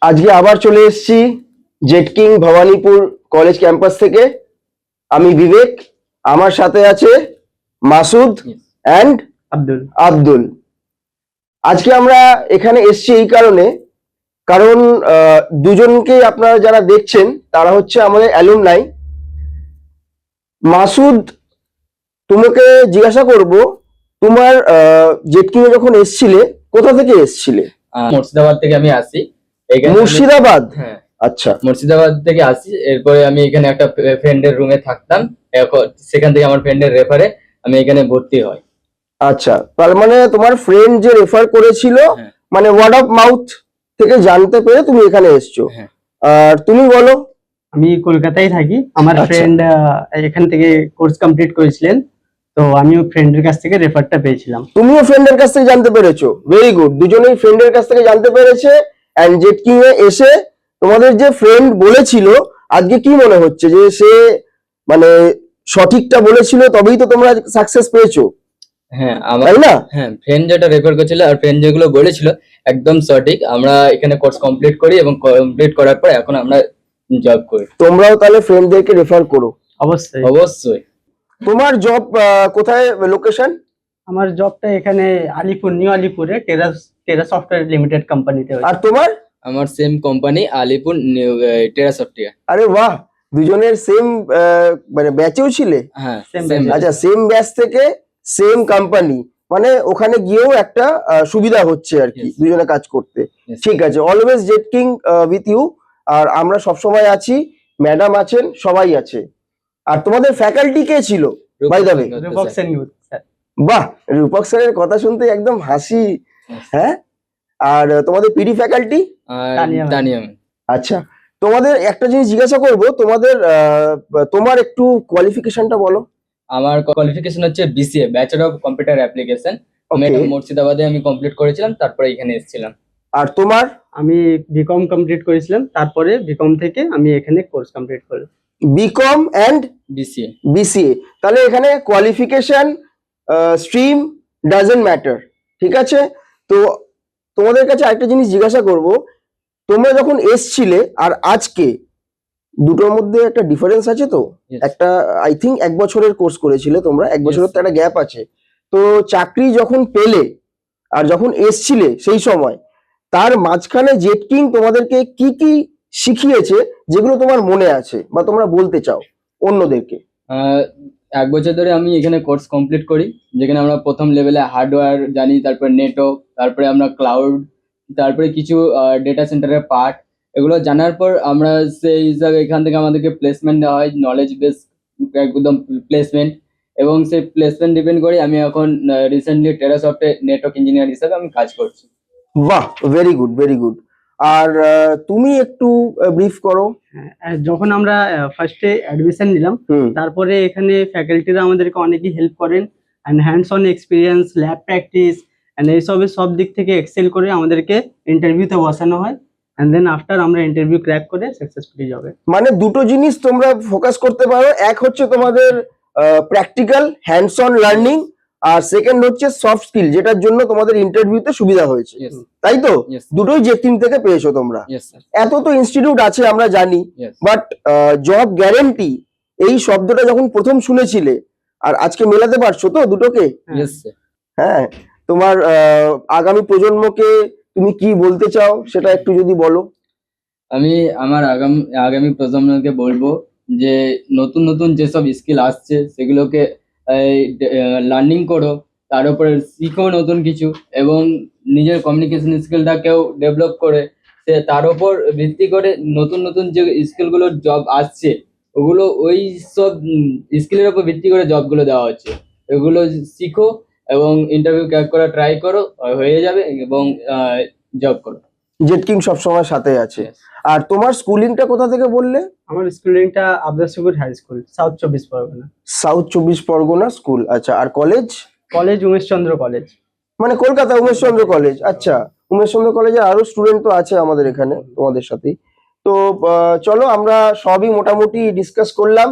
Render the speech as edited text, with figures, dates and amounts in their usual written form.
আজকে আবার চলে এসেছি Jetking Bhawanipur college campus থেকে। আমি বিবেক, আমার সাথে আছে মাসুদ অ্যান্ড আব্দুল। আজকে আমরা এখানে এসেছি এই কারণ দুজনকে আপনারা যারা দেখছেন তারা হচ্ছে আমাদের অ্যালুমনাই। মাসুদ, তোমাকে জিজ্ঞাসা করব, তোমার জেট কিং এ যখন এসছিলে কোথা থেকে এসছিলে? মুর্শিদাবাদ থেকে আমি আসি। মুর্শিদাবাদ? হ্যাঁ, আচ্ছা, মুর্শিদাবাদ থেকে আসি। এরপরে আমি এখানে একটা ফ্রেন্ডের রুমে থাকতাম, সেখান থেকে আমার ফ্রেন্ডের রেফারে আমি এখানে ভর্তি হই। আচ্ছা, তার মানে তোমার ফ্রেন্ড যে রেফার করেছিল, হ্যাঁ। মানে ওয়ার্ড অফ মাউথ থেকে জানতে পেরে তুমি এখানে এসছো। হ্যাঁ। আর তুমি বলো? আমি কলকাতায় থাকি। আমার আচ্ছা। ফ্রেন্ড এখান থেকে কোর্স কমপ্লিট করেছিলেন, তো আমিও ফ্রেন্ডের কাছ থেকে রেফারটা পেয়েছিলাম। তুমিও ফ্রেন্ডের কাছ থেকে জানতে পেরেছো? ভেরি গুড, দুজনেই ফ্রেন্ডের কাছ থেকে জানতে পেরেছে। এন্ড জেট কিং এ এসে তোমাদের যে ফ্রেন্ড বলেছিল, আজকে কি মনে হচ্ছে যে সে মানে সঠিকটা বলেছিল, তবেই তো তোমরা সাকসেস পেয়েছো? হ্যাঁ, তাই না? হ্যাঁ, ফ্রেন্ড যেটা রেফার করেছিল আর ফ্রেন্ড যেগুলো বলেছিল একদম সঠিক। আমরা এখানে কোর্স কমপ্লিট করি এবং কমপ্লিট করার পর এখন আমরা জব করি। তোমরাও তাহলে ফ্রেন্ডদেরকে রেফার করো। অবশ্যই। অবশ্যই। তোমার জব কোথায়, লোকেশন? আমার জবটা এখানে আলিপুর, নিউ আলিপুরে টেরা সফটওয়্যার লিমিটেড কোম্পানিতে। আর তোমার? আমার সেম কোম্পানি, আলিপুর টেরা সফটওয়্যার। আরে বাহ, দুজনের সেম মানে ব্যাচেও ছিলে? হ্যাঁ, Same same batch। আচ্ছা, সেম ব্যাচ থেকে সেম কোম্পানি, মানে ওখানে গিয়েও একটা সুবিধা হচ্ছে আর কি Yes. দুজনে কাজ করতে। Yes. ঠিক আছে, always jet king with you. আর আমরা সবসময় আছি, ম্যাডাম আছেন, সবাই আছে। আর তোমাদের ফ্যাকাল্টি কে ছিল by the way? Rupak Sengupta sir. বাহ, রূপক স্যারের কথা শুনতে একদম হাসি। হ্যাঁ, আর তোমাদের PD faculty? Tania ma'am. Tania ma'am. আচ্ছা, তোমাদের একটা জিনিস জিজ্ঞাসা করব, তোমার একটু কোয়ালিফিকেশনটা বলো। আমার কোয়ালিফিকেশন হচ্ছে BCA, bachelor of computer application. আমি Okay. এটা মুর্শিদাবাদে আমি কমপ্লিট করেছিলাম, তারপরে এখানে এসেছিলাম। আর তোমার? আমি বিকম কমপ্লিট করেছিলাম, তারপরে বিকম থেকে আমি এখানে কোর্স কমপ্লিট করলাম। BCom and BCA. বিসিএ। তাহলে এখানে কোয়ালিফিকেশন, স্ট্রিম ডাজন্ট ম্যাটার। ঠিক আছে, তো তোমাদের কাছে আরেকটা জিনিস জিজ্ঞাসা করব, তোমরা যখন এসছিলে আর আজকে, দুটোর মধ্যে একটা ডিফারেন্স আছে তো? Yes. একটা আই থিঙ্ক 1 বছরের কোর্স করেছিলে তোমরা, 1 বছরের তো একটা গ্যাপ আছে। তো চাকরি যখন পেলে আর যখন এসছিলে সেই সময়, তার মাঝখানে জেট কিং তোমাদেরকে কি কি শিখিয়েছে যেগুলো তোমার মনে আছে বা তোমরা বলতে চাও অন্যদেরকে? 1 বছর ধরে আমি এখানে কোর্স কমপ্লিট করি, যেখানে আমরা প্রথম লেভেলে হার্ডওয়্যার জানি, তারপর নেটওয়ার্ক, তারপরে আমরা ক্লাউড, তারপরে কিছু ডেটা সেন্টারের পার্ট। এগুলো জানার পর আমরা সেই হিসাবে এখান থেকে আমাদেরকে প্লেসমেন্ট দেওয়া হয়, নলেজ বেস একদম প্লেসমেন্ট। এবং সেই প্লেসমেন্ট ডিপেন্ড করে আমি এখন রিসেন্টলি টেরা সফটওয়্যার নেটওয়ার্ক ইঞ্জিনিয়ার হিসেবে আমি কাজ করছি। বাহ, ভেরি গুড, ভেরি গুড। আর তুমি একটু ব্রিফ করো। যখন আমরা ফার্স্টে অ্যাডমিশন নিলাম, হুম। তারপরে এখানে ফ্যাকাল্টিরা আমাদেরকে অনেকই হেল্প করেন, and hands on experience, lab practice and এইসবের সব দিক থেকে এক্সেল করে আমাদেরকে ইন্টারভিউতে বসানো হয়। অ্যান্ড দেন আফটার আমরা ইন্টারভিউ ক্র্যাক করে সাকসেসফুলি যাবে। মানে দুটো জিনিস তোমরা ফোকাস করতে পারো, এক হচ্ছে তোমাদের প্র্যাকটিক্যাল হ্যান্ডস অন লার্নিং, আর সেকেন্ড হচ্ছে সফট স্কিল, যেটার জন্য তোমাদের ইন্টারভিউতে সুবিধা হয়েছে। Yes. তাই তো? Yes. দুটোই জেট কিং থেকে পেয়েছো তোমরা। Yes sir. এত তো ইনস্টিটিউট আছে আমরা জানি, ইয়েস। বাট জব গ্যারেন্টি এই শব্দটা যখন প্রথম শুনেছিলে আর আজকে মেলাতে পারছো তো দুটোকে? Yes sir. হ্যাঁ, তোমার আগামী প্রজন্মকে তুমি কি বলতে চাও সেটা একটু যদি বলো। আমি আমার আগামী প্রজন্মকে বলবো যে নতুন নতুন যেসব স্কিল আসছে সেগুলোকে লার্নিং করো, তার উপরে শিখো নতুন কিছু, এবং নিজের কমিউনিকেশন স্কিলটাকেও ডেভেলপ করে তার উপর ভিত্তি করে নতুন নতুন যে স্কিলগুলোর জব আসছে ওগুলো ওই সব স্কিলের উপর ভিত্তি করে জবগুলো দেওয়া হচ্ছে, এগুলো শিখো এবং ইন্টারভিউ ক্র্যাক করা ট্রাই করো, হয়ে যাবে, এবং জব করো। জেট কিং সবসময় সাথে আছে। Yes. আর তোমার স্কুলিংটা কোথা থেকে বললে? আমার স্কুলিংটা Abdar Sukur high school, south 24 Parganas. South 24 Parganas school. আচ্ছা, আর কলেজ? College Umeshchandra college. মানে কলকাতা উমেশচন্দ্র কলেজ। আচ্ছা, উমেশচন্দ্র কলেজে আরো স্টুডেন্ট তো আছে আমাদের এখানে তোমাদের সাথেই। তো চলো, আমরা সবই মোটামুটি ডিসকাস করলাম।